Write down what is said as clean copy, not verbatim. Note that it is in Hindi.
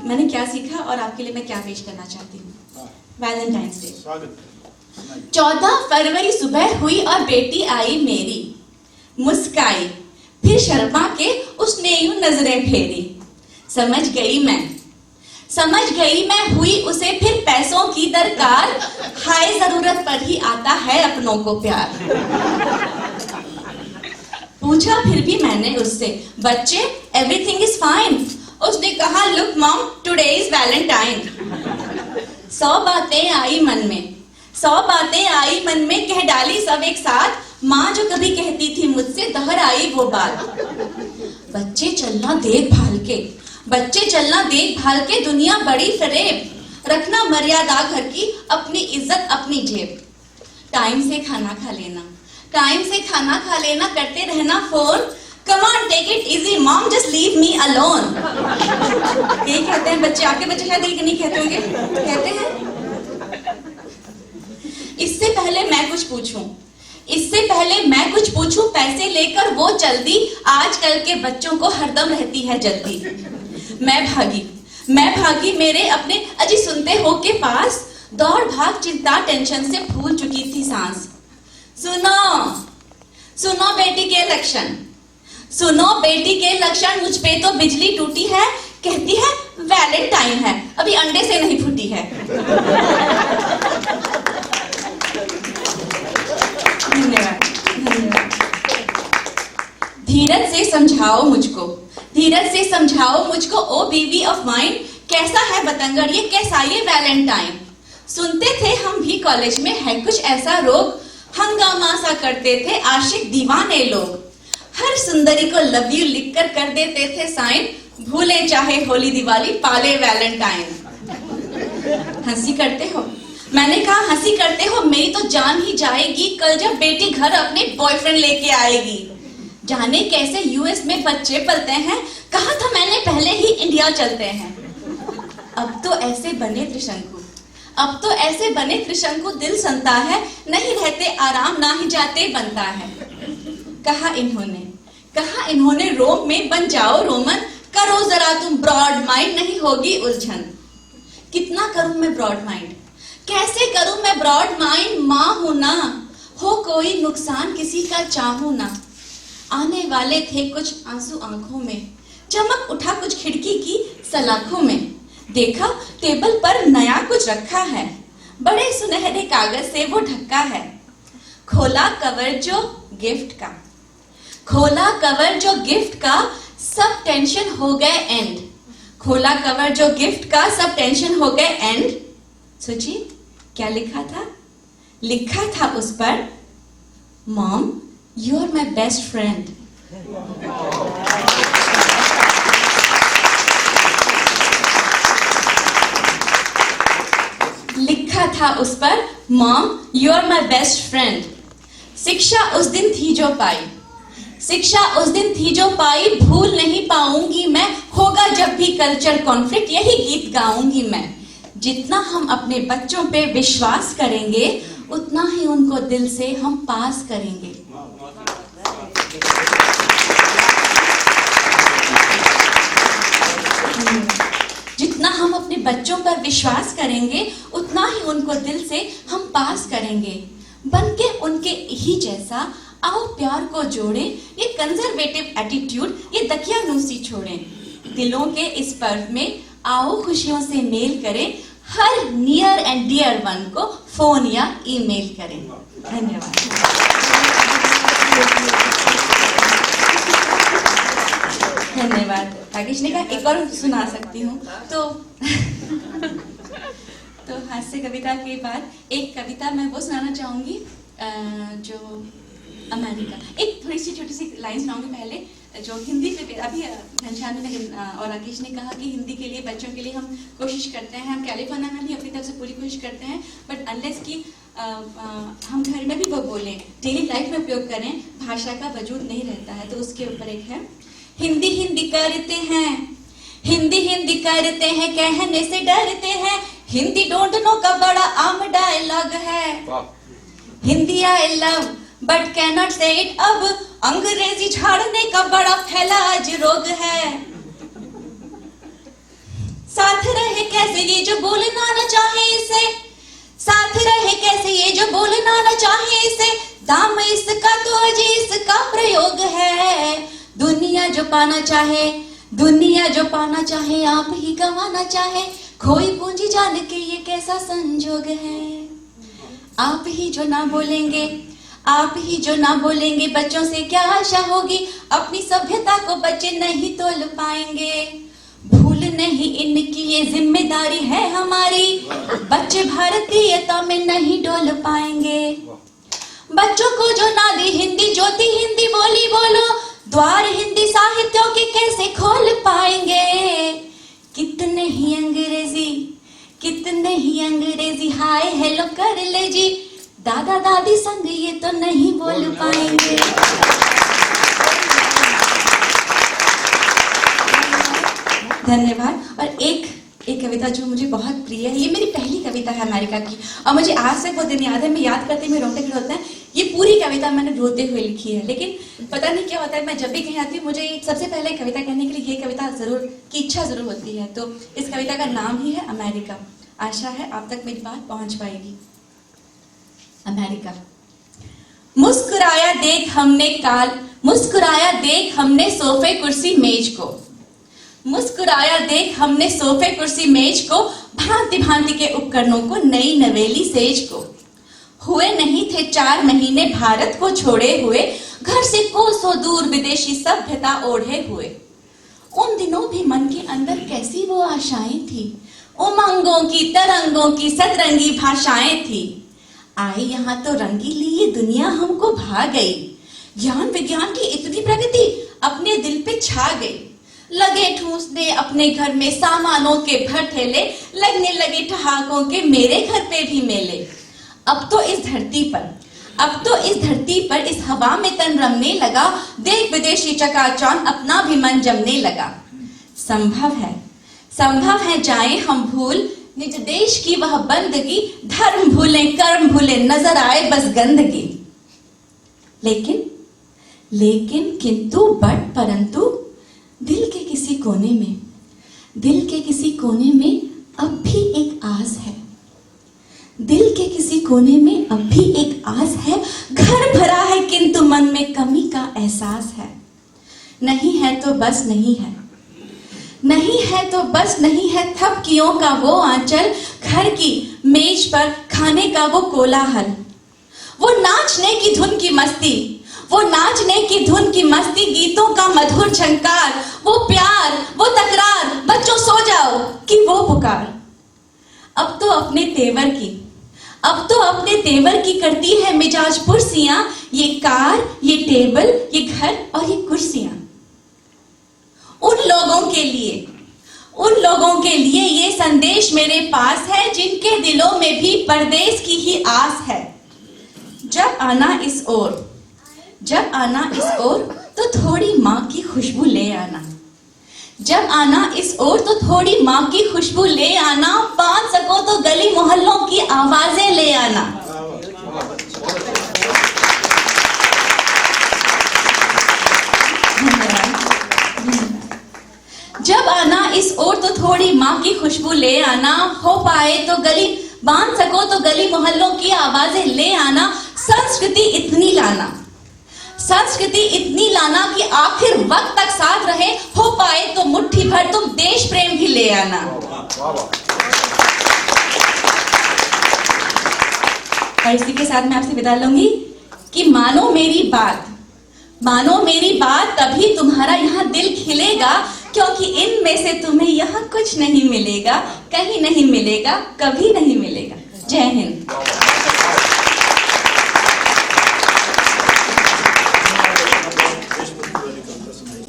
मैंने क्या सीखा और आपके लिए मैं क्या पेश करना चाहती हूँ। Valentine's day. 14 फरवरी सुबह हुई और बेटी आई मेरी, मुस्काई फिर शर्मा के उसने यूं नजरें फेरी। समझ गई मैं हुई उसे फिर पैसों की दरकार, हाय जरूरत पर ही आता है अपनों को प्यार। पूछा फिर भी मैंने उससे, बच्चे एवरीथिंग इज फाइन। उसने कहा look mom today is Valentine. 100 बातें आई मन में कह डाली सब एक साथ, माँ जो कभी कहती थी मुझसे दोहराई वो बात। बच्चे चलना देख भाल के दुनिया बड़ी फरेब, रखना मर्यादा घर की अपनी इज्जत अपनी जेब। टाइम से खाना खा लेना करते रहना phone, come on take it easy mom just leave me alone. यही कहते हैं बच्चे, आपके बच्चे शायद ये नहीं कहते होंगे, कहते हैं। इससे पहले मैं कुछ पूछूं पैसे लेकर वो चल दी, आजकल के बच्चों को हरदम रहती है जल्दी। मैं भागी मेरे अपने अजी सुनते हो के पास, दौड़ भाग चिंता टेंशन से फूल चुकी थी सांस। सुनो बेटी के लक्षण मुझ पे तो बिजली टूटी है, कहती है वैलेंटाइन है अभी अंडे से नहीं फूटी है। धन्यवाद। धीरज से समझाओ मुझको ओ बीवी ऑफ माइन, कैसा है बतंगड़ ये कैसा ये वैलेंटाइन। सुनते थे हम भी कॉलेज में है कुछ ऐसा रोग, हंगामा सा करते थे आशिक दीवाने लोग। हर सुंदरी को लव यू लिखकर कर देते थे साइन, भूले चाहे होली दिवाली पाले वैलेंटाइन। हंसी करते हो, मैंने कहा हंसी करते हो, मेरी तो जान ही जाएगी कल जब बेटी घर अपने बॉयफ्रेंड लेके आएगी। जाने कैसे यूएस में बच्चे पलते हैं, कहा था मैंने पहले ही इंडिया चलते हैं। अब तो ऐसे बने त्रिशंकु दिल संता है, नहीं रहते आराम ना ही जाते बनता है। कहा इन्होंने रोम में बन जाओ रोमन, करो जरा तुम ब्रॉड माइंड नहीं होगी उलझन। कितना करूं मैं ब्रॉड माइंड, कैसे करूं मैं ब्रॉड माइंड, माँ हूं ना, हो कोई नुकसान किसी का चाहूं ना। आने वाले थे कुछ आंसू आंखों में, चमक उठा कुछ खिड़की की सलाखों में। देखा टेबल पर नया कुछ रखा है, बड़े सुनहरे कागज से वो ढका है। खोला कवर जो गिफ्ट का सब टेंशन हो गए एंड। खोला कवर जो गिफ्ट का सब टेंशन हो गए एंड। सोचिए क्या लिखा था उस पर, mom you are my best friend. लिखा था उस पर, mom you are my best friend. शिक्षा उस दिन थी जो पाई, भूल नहीं पाऊंगी मैं, होगा जब भी कल्चर कॉन्फ्लिक्ट यही गीत गाऊंगी मैं। जितना हम अपने बच्चों पे विश्वास करेंगे, उतना ही उनको दिल से हम पास करेंगे। जितना हम अपने बच्चों पर विश्वास करेंगे, उतना ही उनको दिल से हम पास करेंगे। बनके उनके ही जैसा आओ प्यार को जोड़े, ये कंजर्वेटिव एटीट्यूड ये दकियानूसी छोड़ें। दिलों के इस पर्व में आओ खुशियों से मेल करें, हर नियर एंड डियर वन को फोन या ईमेल करें। धन्यवाद। राकेश ने कहा एक और सुना सकती हूँ, तो हास्य कविता के बाद एक कविता मैं वो सुनाना चाहूंगी जो अमेरिका, एक थोड़ी सी छोटी सी लाइन सुनाऊंगी पहले, जो हिंदी पे अभी घनश्याम ने और राकेश ने कहा कि हिंदी के लिए बच्चों के लिए हम कोशिश करते हैं, हम कैलिफोर्निया में भी अपनी तरफ से पूरी कोशिश करते हैं, बट अनलेस कि हम घर में भी वो बोलें, डेली लाइफ में उपयोग करें, भाषा का वजूद नहीं रहता है। तो उसके ऊपर एक है, हिंदी करते हैं कहने से डरते हैं, हिंदी डोंट नो का बड़ा आम डायलॉग है। Hindi I love but cannot say it, अब अंग्रेजी झाड़ने का बड़ा फैला आज रोग है। साथ रहे कैसे ये जो बोलना न चाहे इसे, साथ रहे कैसे ये जो बोलना न चाहे इसे, दाम इसका तो अजी इसका प्रयोग है। दुनिया जो पाना चाहे, दुनिया जो पाना चाहे, आप ही गंवाना चाहे, खोई पूंजी जान के ये कैसा संजोग है। आप ही जो ना बोलेंगे, आप ही जो ना बोलेंगे, बच्चों से क्या आशा होगी, अपनी सभ्यता को बच्चे नहीं तोल पाएंगे। भूल नहीं इनकी ये जिम्मेदारी है हमारी, बच्चे भारतीयता में नहीं डोल पाएंगे। बच्चों को जो ना दी हिंदी ज्योति, हिंदी बोली बोलो, द्वार हिंदी साहित्यों के कैसे खोल पाएंगे। कितने ही अंग्रेजी, कितने ही अंग्रेजी, हाय हेलो कर ले जी, दादा दादी संग ये तो नहीं बोल पाएंगे। धन्यवाद। और एक कविता जो मुझे बहुत प्रिय है, ये मेरी पहली कविता है अमेरिका की, और मुझे आज से वो दिन याद है, मैं याद करते हुए रोंगटे खड़े होते हैं। ये पूरी कविता मैंने रोते हुए लिखी है, लेकिन पता नहीं क्या होता है, मैं जब भी कहीं आती हूँ मुझे सबसे पहले कविता कहने के लिए ये कविता जरूर की इच्छा जरूर होती है। तो इस कविता का नाम ही है अमेरिका। आशा है आप तक मेरी बात पहुंच पाएगी। अमेरिका। मुस्कुराया देख हमने काल, मुस्कुराया देख हमने सोफे कुर्सी मेज को, मुस्कुराया देख हमने सोफे कुर्सी मेज को, भांति भांति के उपकरणों को, नई नवेली सेज को। हुए नहीं थे 4 महीने भारत को छोड़े हुए, घर से कोसों दूर विदेशी सभ्यता ओढ़े हुए। उन दिनों भी मन के अंदर कैसी वो आशाएं थी, उमंगों की तरंगों की सतरंगी भाषाएं थी। आई यहाँ तो रंगीली ये दुनिया हमको भा गई, ज्ञान विज्ञान की इतनी प्रगति अपने दिल पे छा गई। लगे ठूंसने अपने घर में सामानों के भर ठेले, लगने लगे ठहाकों के मेरे घर पे भी मेले। अब तो इस धरती पर, अब तो इस धरती पर इस हवा में तन रमने लगा, देख विदेशी चकाचौंध अपना भी मन जमने लगा। संभव है जाएं हम भूल निज देश की वह बंदगी, धर्म भूले कर्म भूले नजर आए बस गंदगी। लेकिन किंतु बट परंतु दिल के किसी कोने में, दिल के किसी कोने में अब भी एक आस है, दिल के किसी कोने में अब भी एक आस है। घर भरा है किंतु मन में कमी का एहसास है। नहीं है तो बस नहीं है, नहीं है तो बस नहीं है, थपकियों का वो आंचल, घर की मेज पर खाने का वो कोलाहल, वो नाचने की धुन की मस्ती, वो नाचने की धुन की मस्ती, गीतों का मधुर झंकार, वो प्यार वो तकरार, बच्चों सो जाओ कि वो पुकार। अब तो अपने तेवर की, अब तो अपने तेवर की करती है मिजाज पुरसियां, ये कार ये टेबल ये घर और ये कुर्सियां। उन लोगों के लिए ये संदेश मेरे पास है, जिनके दिलों में भी परदेश की ही आस है। जब आना इस ओर, जब आना इस ओर तो थोड़ी माँ की खुशबू ले आना, जब आना इस ओर तो थोड़ी माँ की खुशबू ले आना, बांध सको तो गली मोहल्लों की आवाजें ले आना। जब आना इस ओर तो थोड़ी माँ की खुशबू ले आना, हो पाए तो गली बांध सको तो गली मोहल्लों की आवाजें ले आना। संस्कृति इतनी लाना, संस्कृति इतनी लाना कि आखिर वक्त तक साथ रहे, हो पाए तो मुट्ठी भर तुम देश प्रेम भी ले आना। और इसी के साथ मैं आपसे विदा लूंगी कि मानो मेरी बात, मानो मेरी बात, तभी तुम्हारा यहाँ दिल खिलेगा, क्योंकि इनमें से तुम्हें यहाँ कुछ नहीं मिलेगा, कहीं नहीं मिलेगा, कभी नहीं मिलेगा। जय हिंद।